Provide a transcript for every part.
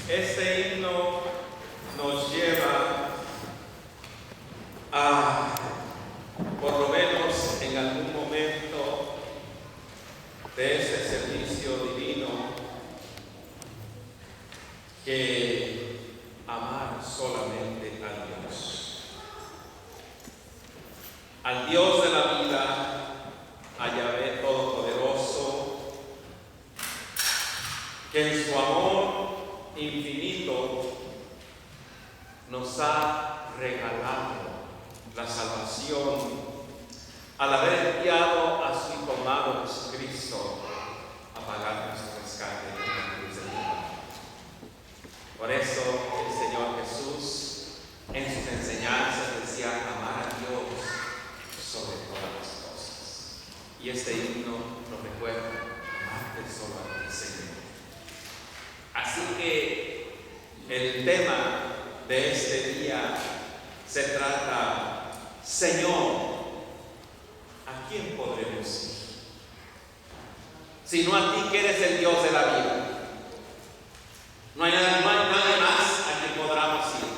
Este himno nos lleva a, por lo menos en algún momento de este servicio divino, que amar solamente al Dios de la vida, a Yahvé Todopoderoso, que en su amor infinito nos ha regalado la salvación al haber enviado a su Hijo amado Jesucristo a pagar nuestro rescate en la cruz del Calvario. Por eso el Señor Jesús en sus enseñanzas decía amar a Dios sobre todas las cosas. Y este himno nos recuerda amarte solo a ti, Señor. Así que el tema de este día se trata: Señor, ¿a quién podremos ir? Sino a ti, que eres el Dios de la vida. No hay nadie más a quien podamos ir,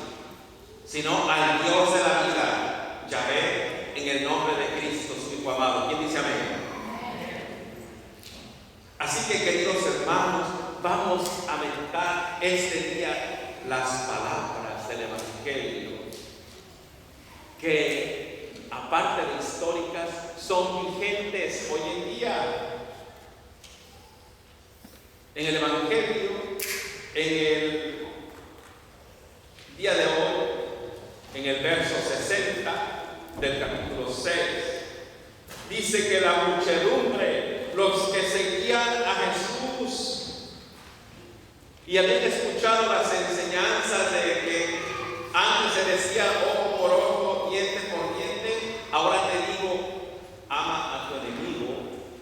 sino al Dios de la vida, Yahvé, en el nombre de Cristo, su Hijo amado. ¿Quién dice amén? Así que, queridos hermanos, vamos a meditar este día las palabras del Evangelio, que aparte de históricas son vigentes hoy en día. En el Evangelio, en el día de hoy, en el verso 60 del capítulo 6, dice que la muchedumbre, los que seguían a Jesús y habían escuchado las enseñanzas de que antes se decía ojo por ojo, diente por diente, ahora te digo, ama a tu enemigo,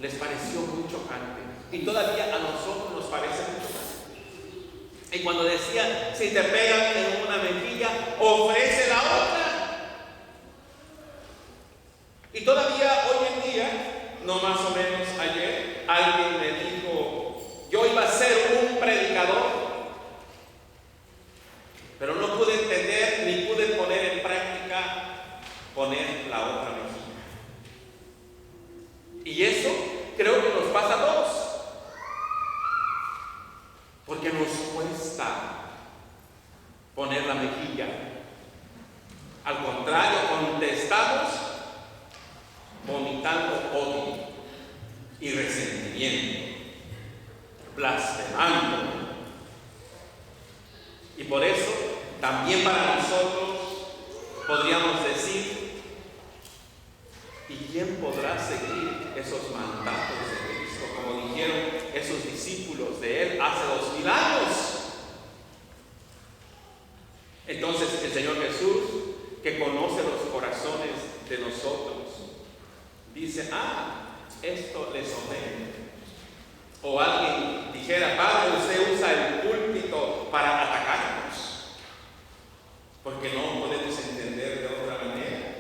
les pareció muy chocante. Y todavía a nosotros nos parece muy chocante. Y cuando decía, si te pegan en una mejilla, ofrece la otra. Y todavía hoy en día, no más o menos ayer, alguien me dijo, yo iba a ser un predicador, pero no pude entender ni pude poner en práctica poner la otra mejilla. Y eso creo que nos pasa a todos, porque nos cuesta poner la mejilla. Al contrario, contestamos vomitando odio y resentimiento, blasfemando. Y por eso, también para nosotros podríamos decir, ¿y quién podrá seguir esos mandatos de Cristo? Como dijeron esos discípulos de Él hace 2000 años. Entonces el Señor Jesús, que conoce los corazones de nosotros, dice, esto les ofende. O alguien dijera, Padre, usted usa el púlpito para atacarnos, porque no podemos entender de otra manera.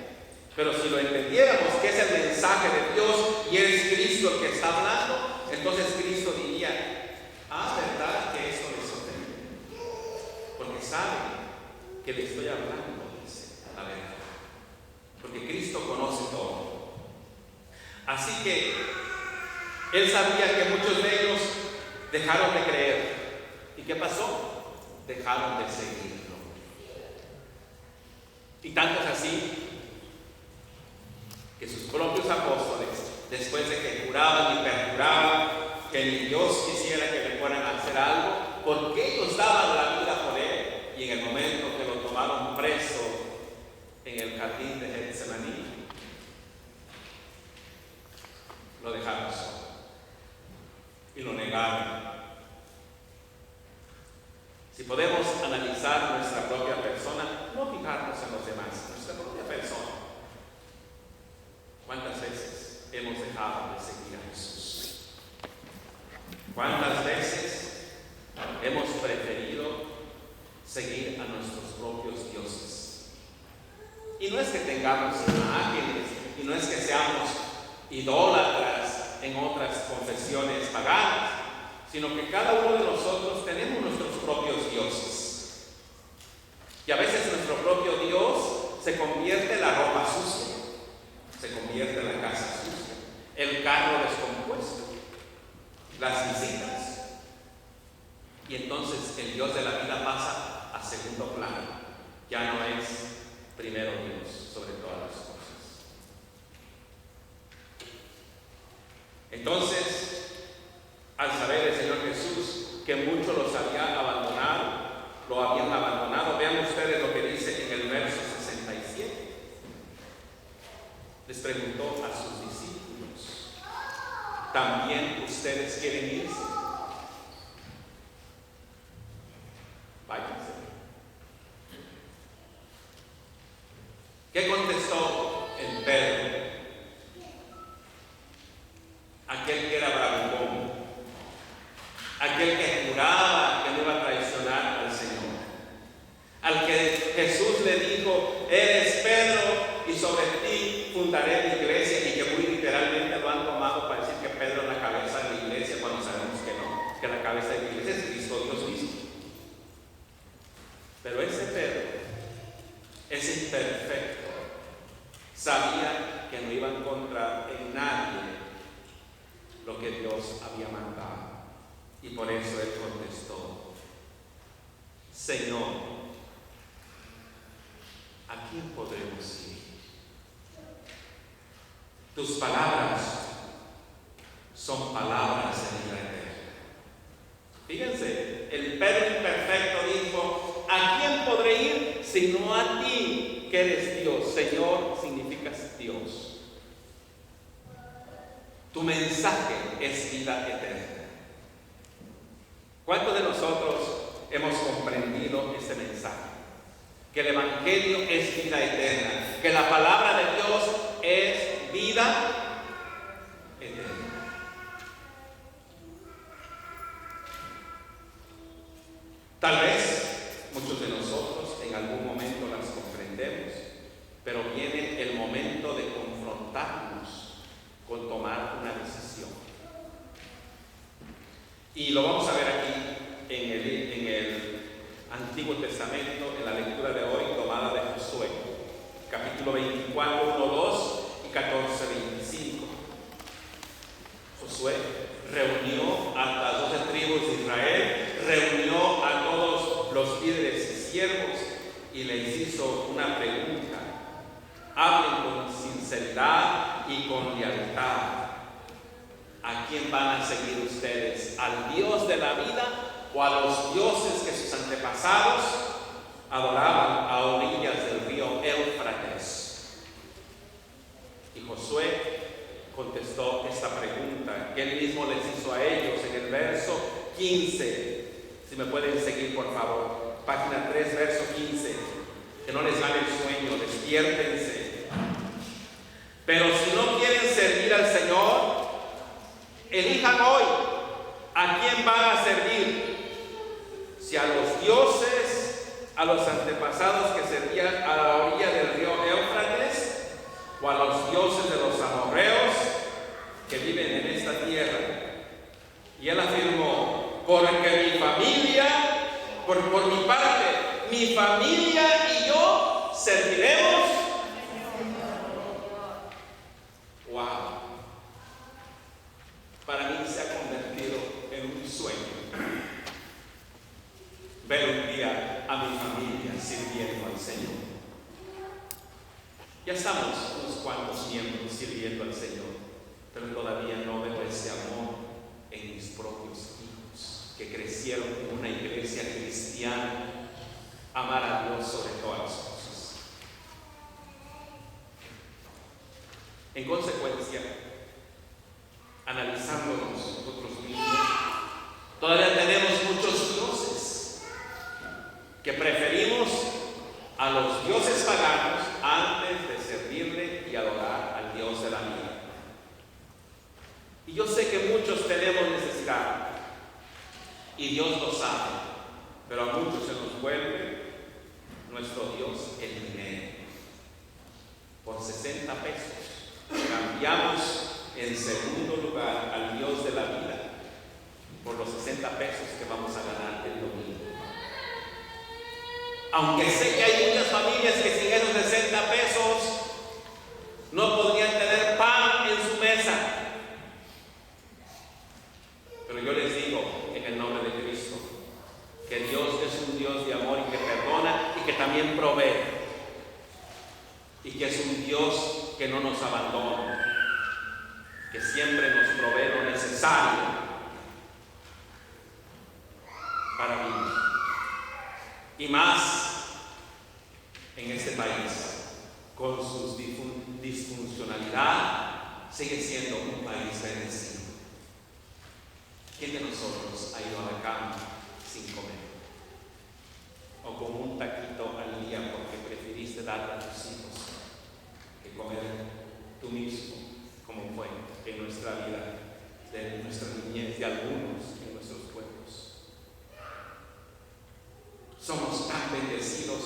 Pero si lo entendiéramos, que es el mensaje de Dios y es Cristo el que está hablando, entonces Cristo diría, verdad que esto les ofende, porque sabe que le estoy hablando, dice la verdad, porque Cristo conoce todo. Así que Él sabía que muchos de ellos dejaron de creer. ¿Y qué pasó? Dejaron de seguirlo. Y tanto es así que sus propios apóstoles, después de que juraban y perjuraban que ni Dios quisiera que le fueran a hacer algo, porque ellos daban la vida por Él, y en el momento que lo tomaron preso en el jardín de Getsemaní, lo dejaron solo y lo negaron. Si podemos analizar nuestra propia persona, no fijarnos en los demás, nuestra propia persona, ¿cuántas veces hemos dejado de seguir a Jesús? ¿Cuántas veces hemos preferido seguir a nuestros propios dioses? Y no es que tengamos imágenes, y no es que seamos idólatras en otras confesiones paganas, sino que cada uno de nosotros tenemos nuestros propios dioses. Y a veces nuestro propio Dios se convierte en la ropa sucia, se convierte en la casa sucia, el carro descompuesto, las visitas. Y entonces el Dios de la vida pasa a segundo plano. Ya no es primero Dios sobre todas las cosas. Entonces, al saber el Señor Jesús que muchos los habían abandonado, vean ustedes lo que dice en el verso 67. Les preguntó a sus discípulos: ¿también ustedes quieren irse? Váyanse. ¿Qué contestó el Pedro? Aquel que era bravucón, aquel que juraba que no iba a traicionar al Señor, al que Jesús le dijo: eres Pedro, y sobre ti fundaré mi iglesia, y que muy literalmente lo han tomado para decir que Pedro es la cabeza de la iglesia, cuando sabemos que no, que la cabeza de la iglesia es Cristo Dios mismo. Pero ese Pedro, ese imperfecto, sabía que no iba a encontrar en nadie lo que Dios había mandado, y por eso él contestó: Señor, ¿a quién podremos ir? Tus palabras son palabras de vida eterna. Fíjense, el Pedro imperfecto dijo: ¿a quién podré ir sino a ti, que eres Dios? Señor significa Dios. Tu mensaje es vida eterna. ¿Cuántos de nosotros hemos comprendido ese mensaje? Que el Evangelio es vida eterna, que la palabra de Dios es vida eterna. Tal vez muchos de nosotros en algún momento las comprendemos, pero viene el momento de confrontarnos con tomar una decisión. Y lo vamos a ver aquí en el Antiguo Testamento, en la lectura de hoy tomada de Josué, capítulo 24, 1, 2 y 14, 25. Josué reunió a las 12 tribus de Israel, reunió a todos los líderes y siervos y les hizo una pregunta: hablen con sinceridad y con lealtad. ¿A quién van a seguir ustedes? ¿Al Dios de la vida o a los dioses que sus antepasados adoraban a orillas del río Éufrates? Y Josué contestó esta pregunta que él mismo les hizo a ellos en el verso 15. Si me pueden seguir, por favor. Página 3, verso 15. Que no les gane el sueño, despiértense. Pero si no quieren servir al Señor, elijan hoy a quién van a servir. Si a los dioses, a los antepasados que servían a la orilla del río Éufrates, o a los dioses de los amorreos que viven en esta tierra. Y él afirmó: porque mi familia, por mi parte, mi familia y yo serviremos. Wow. Para mí se ha convertido en un sueño ver un día a mi familia sirviendo al Señor. Ya estamos unos cuantos miembros sirviendo al Señor, pero todavía no veo ese amor en mis propios hijos, que crecieron en una iglesia cristiana, amar a Dios sobre todas las cosas. En consecuencia, analizándonos nosotros mismos, todavía tenemos muchos dioses que preferimos a los dioses paganos antes de servirle y adorar al Dios de la vida. Y yo sé que muchos tenemos necesidad, y Dios lo sabe, pero a muchos se nos vuelve nuestro Dios el dinero. Por 60 pesos cambiamos en segundo lugar al Dios de la vida por los 60 pesos que vamos a ganar el domingo. Aunque sé que hay muchas familias que sin esos 60 pesos no podrían tener pan en su mesa. Pero yo les digo, en el nombre de Cristo, que Dios es un Dios de amor y que perdona y que también provee. Y que es un Dios que no nos abandona, que siempre nos provee lo necesario para vivir. Y más en este país, con su disfuncionalidad, sigue siendo un país bendecido. ¿Quién de nosotros ha ido a la cama sin comer? O con un taquito al día porque preferiste darle a tus hijos que comer tú mismo, como fue en nuestra vida, de nuestra niñez, de algunos en nuestros pueblos. Somos tan bendecidos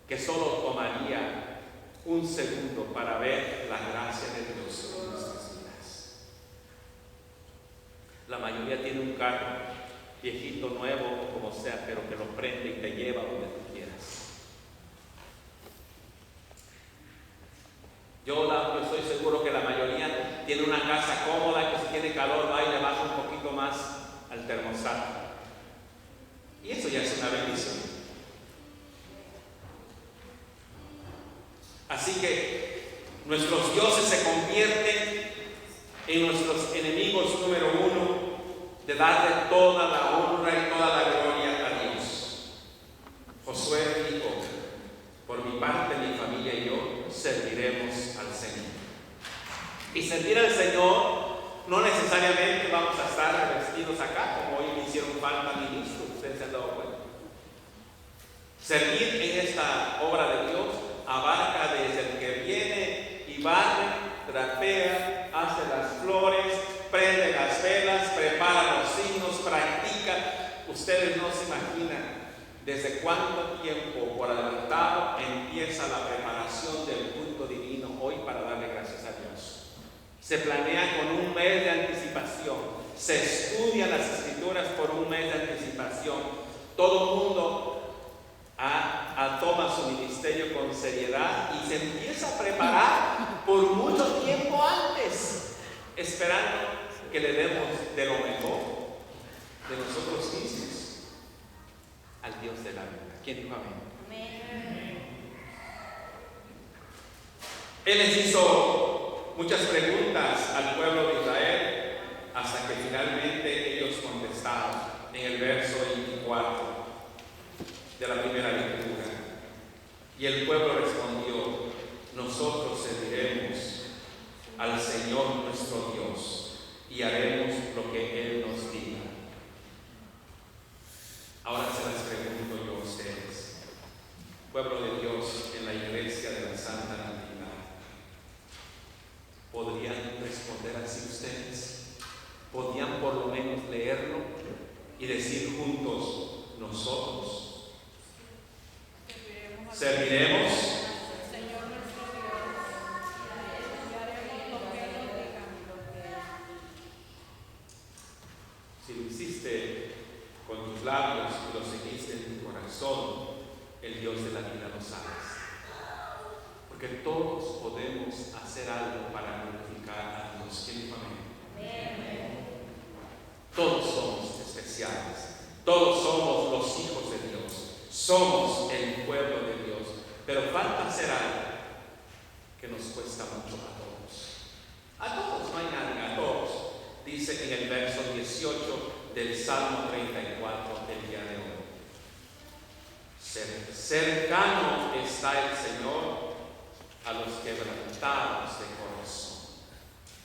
que solo tomaría un segundo para ver la gracia de Dios en nuestras vidas. La mayoría tiene un carro, viejito, nuevo o como sea, pero que lo prende y te lleva donde tú quieras. Yo estoy seguro que la mayoría tiene una casa cómoda, que si tiene calor va y le baja un poquito más al termostato. Y eso ya es una bendición. Así que nuestros dioses se convierten en nuestros enemigos número uno, de darle toda la honra y toda la gloria a Dios. Josué dijo: por mi parte, mi familia y yo serviremos al Señor. Y servir al Señor no necesariamente vamos a estar vestidos acá, como hoy me hicieron falta ministros. Ustedes se han dado cuenta. Servir en esta obra de Dios abarca desde el que viene y barre, trapea, hace las flores, prende las velas, prepara los signos, practica. Ustedes no se imaginan desde cuánto tiempo por adelantado empieza la preparación del culto divino hoy para darle gracias a Dios. Se planea con un mes de anticipación, se estudian las escrituras por un mes de anticipación. Todo el mundo toma su ministerio con seriedad y se empieza a preparar por mucho tiempo antes, esperando que le demos de lo mejor de nosotros mismos al Dios de la vida. ¿Quién dijo amén? Amén. Él les hizo muchas preguntas al pueblo de Israel hasta que finalmente ellos contestaron en el verso 24 de la primera lectura. Y el pueblo respondió: nosotros serviremos al Señor nuestro Dios y haremos lo que Él nos diga. Ahora se las pregunto yo a ustedes, pueblo de Dios en la iglesia de la Santa Natividad, ¿podrían responder así ustedes? ¿Podrían por lo menos leerlo y decir juntos: nosotros serviremos Señor nuestro Dios y haremos lo que Él nos diga? Si lo hiciste con tus labios y lo seguiste en tu corazón, el Dios de la vida lo sabes. Porque todos podemos hacer algo para glorificar a Dios. ¿Quién dijo amén? Todos somos especiales. Todos somos los hijos de Dios. Somos el pueblo de Dios. Pero falta hacer algo que nos cuesta mucho a todos. A todos, no hay nadie, a todos. Dice en el verso 18 del Salmo 34 del día de hoy: cercano está el Señor a los quebrantados de corazón.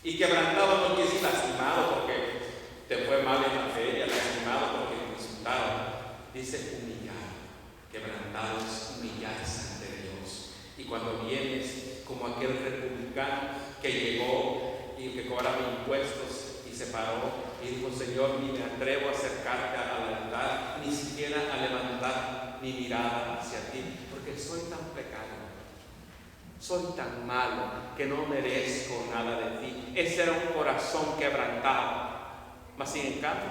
Y quebrantado no quiere decir lastimado porque te fue mal en la feria, lastimado porque te insultaron. Dice humillado. Quebrantado es humillarse ante Dios. Y cuando vienes como aquel republicano que llegó y que cobraba impuestos y se paró y dijo: Señor, ni me atrevo a acercarte al altar, ni siquiera a levantar mi mirada hacia ti, porque soy tan pecador, soy tan malo que no merezco nada de ti. Ese era un corazón quebrantado. Mas sin en cambio,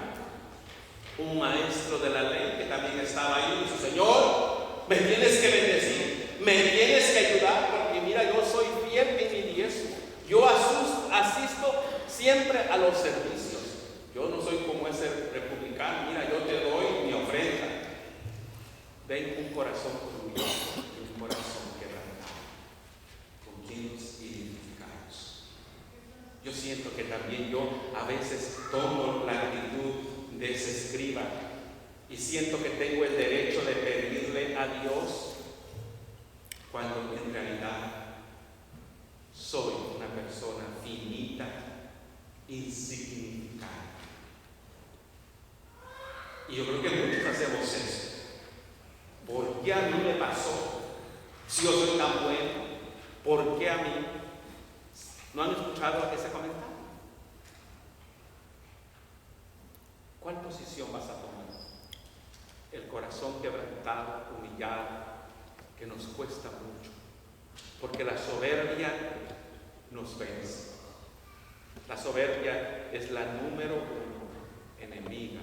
un maestro de la ley que también estaba ahí dice: Señor, me tienes que bendecir, me tienes que ayudar, porque mira, yo soy fiel en mi diezmo, yo asisto siempre a los servicios, yo no soy como ese republicano, mira, yo te doy mi ofrenda. Ven un corazón orgulloso y un corazón quebrantado, con quien nos identificamos. Yo siento que también yo a veces tomo la actitud de ese escriba y siento que tengo el derecho de pedirle a Dios, cuando en realidad soy una persona finita, insignificante. Y yo creo que muchos hacemos eso. ¿Por qué a mí me pasó? Si yo soy tan bueno, ¿por qué a mí? ¿No han escuchado ese comentario? ¿Cuál posición vas a tomar? El corazón quebrantado, humillado, que nos cuesta mucho, porque la soberbia nos vence. La soberbia es la número 1 enemiga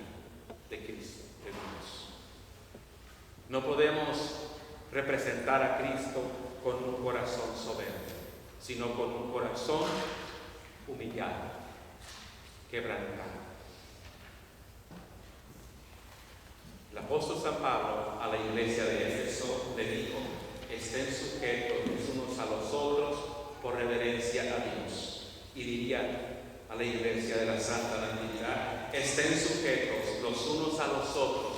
de Cristo, de Dios. No podemos representar a Cristo con un corazón soberbio, sino con un corazón humillado, quebrantado. El apóstol San Pablo a la iglesia de Éfeso le dijo: estén sujetos los unos a los otros por reverencia a Dios. Y diría a la iglesia de la Santa Natividad: estén sujetos los unos a los otros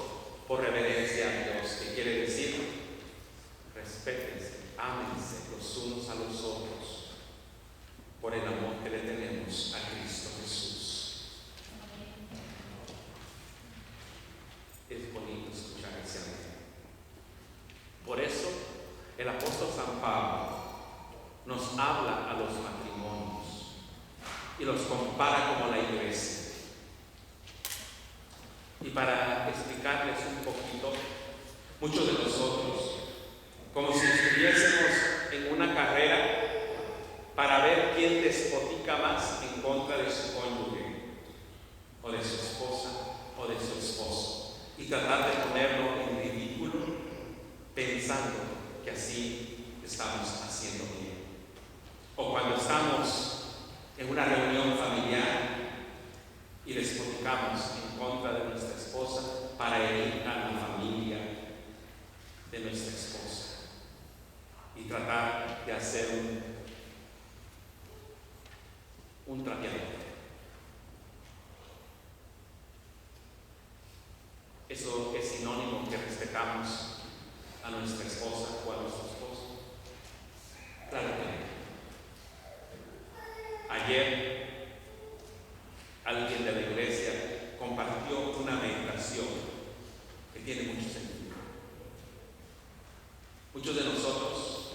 por reverencia a Dios. ¿Qué quiere decir? Respétense, ámense los unos a los otros por el amor que le tenemos a Cristo Jesús. Es bonito escuchar ese amor. Por eso el apóstol San Pablo nos habla a los matrimonios y los compara como la iglesia. Y para explicarles un poquito, muchos de nosotros, como si estuviésemos en una carrera para ver quién despotica más en contra de su cónyuge, o de su esposa, o de su esposo, y tratar de ponerlo en ridículo, pensando que así estamos haciendo bien. O cuando estamos en una reunión familiar y despoticamos en contra de nuestra esposa para herir a la familia de nuestra esposa y tratar de hacer un trapeador. Eso es sinónimo que respetamos a nuestra esposa o a nuestro esposo. Claro que no. Ayer alguien de la iglesia compartió una meditación que tiene mucho sentido. Muchos de nosotros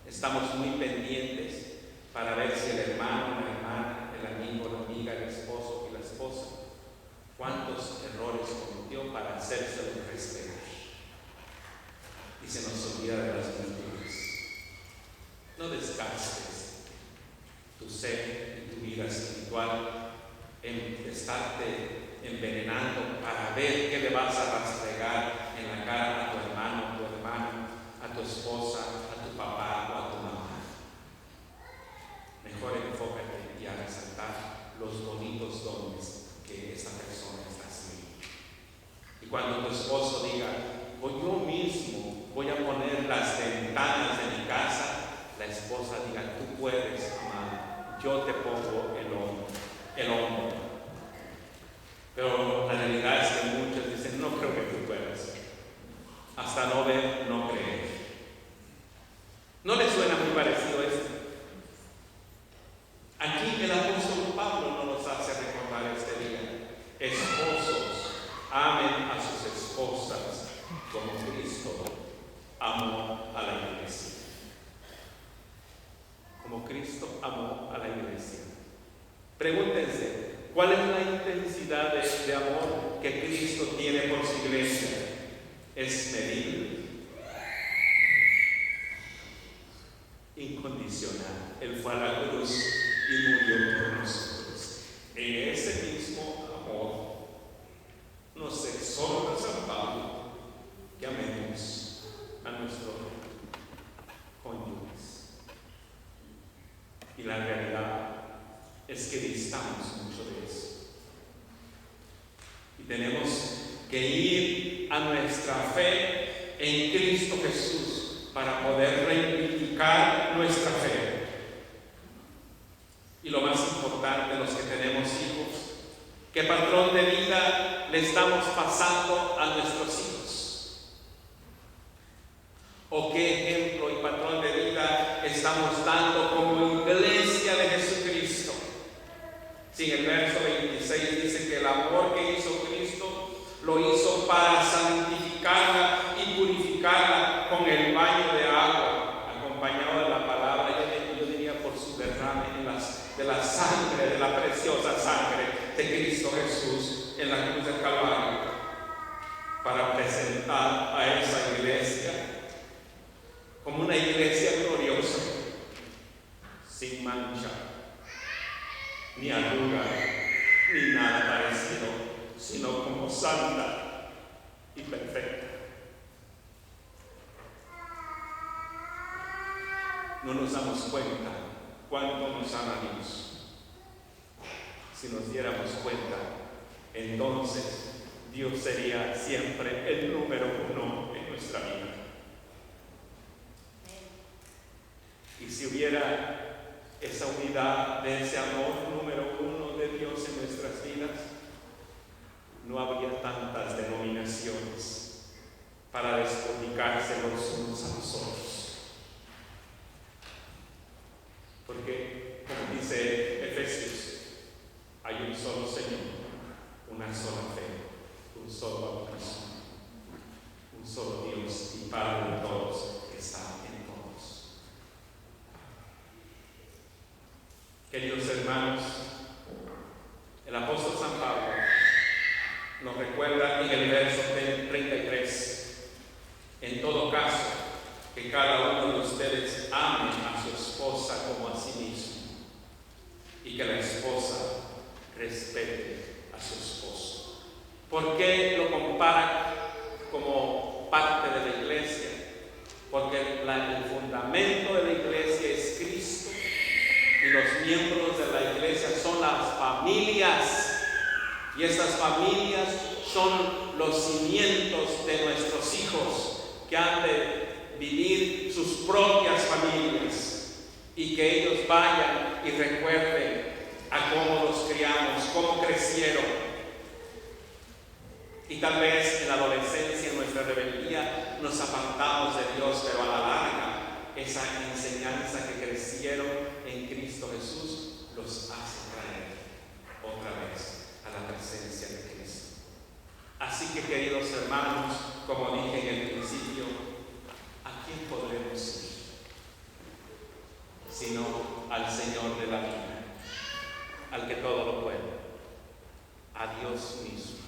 estamos muy pendientes para ver si el hermano, la hermana, el amigo, la amiga, el esposo y la esposa, cuántos errores cometió para hacerse respetar. Y se nos olvida de las virtudes. No desgastes tu ser y tu vida espiritual en estarte envenenando para ver qué le vas a rastregar en la cara a tu hermano, a tu hermana, a tu esposa, a tu papá o a tu mamá. Mejor enfócate y a resaltar los bonitos dones que esta persona está haciendo. Y cuando tu esposo diga: pues yo mismo voy a poner las ventanas de mi casa, la esposa diga: tú puedes, amado, yo te pongo el hombro. Pero la realidad es que muchos dicen: no creo que tú puedas. Hasta no ver, no creer. ¿No les suena muy parecido esto? Aquí el apóstol Pablo no nos hace recordar este día: esposos, amen a sus esposas como Cristo amó a la iglesia. Como Cristo amó a la iglesia. Pregúntense: ¿cuál es la intensidad de amor que Cristo tiene por su iglesia? ¿Es medible? Incondicional. Él fue a la cruz y murió por nosotros. En ese mismo amor que ir a nuestra fe en Cristo Jesús para poder reivindicar nuestra fe. Y lo más importante, los que tenemos hijos, ¿qué patrón de vida le estamos pasando a nuestros hijos? ¿O qué ejemplo y patrón de vida estamos dando como iglesia de Jesucristo? Si en el verso 26 dice que el amor que hizo Cristo lo hizo para santificarla y purificarla con el baño de agua, acompañado de la palabra, yo diría por su derrame de la sangre, de la preciosa sangre de Cristo Jesús en la cruz del Calvario, para presentar a esa iglesia como una iglesia gloriosa, sin mancha, ni arruga, ni nada parecido, sino como santa y perfecta. No nos damos cuenta cuánto nos ama Dios. Si nos diéramos cuenta, entonces Dios sería siempre el número uno en nuestra vida. Y si hubiera esa unidad de ese amor número uno de Dios en nuestras vidas, no habría tantas denominaciones para despotricarse los unos a los otros. Porque, como dice Efesios, hay un solo Señor, una sola fe, un solo bautismo, un solo Dios y Padre de todos, que está en todos. Queridos hermanos, el apóstol San Pablo nos recuerda en el verso 33, en todo caso, que cada uno de ustedes ame a su esposa como a sí mismo y que la esposa respete a su esposo. ¿Por qué lo compara como parte de la iglesia? Porque el fundamento de la iglesia es Cristo y los miembros de la iglesia son las familias. Y estas familias son los cimientos de nuestros hijos que han de vivir sus propias familias y que ellos vayan y recuerden a cómo los criamos, cómo crecieron. Y tal vez en la adolescencia, en nuestra rebeldía, nos apartamos de Dios, pero a la larga, esa enseñanza que crecieron en Cristo Jesús los hace traer otra vez a la presencia de Cristo. Así que, queridos hermanos, como dije en el principio, ¿a quién podremos ir? Sino al Señor de la vida, al que todo lo puede, a Dios mismo.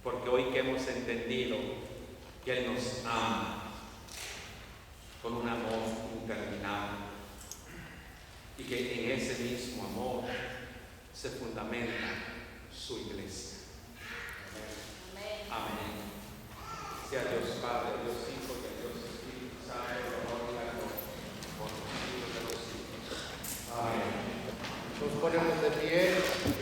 Porque hoy que hemos entendido que Él nos ama con un amor interminable y que en ese mismo amor se fundamenta su iglesia. Amén. Sea Dios Padre, Dios Hijo y Dios Espíritu Santo, gloria por los siglos de los siglos. Amén. Nos ponemos de pie.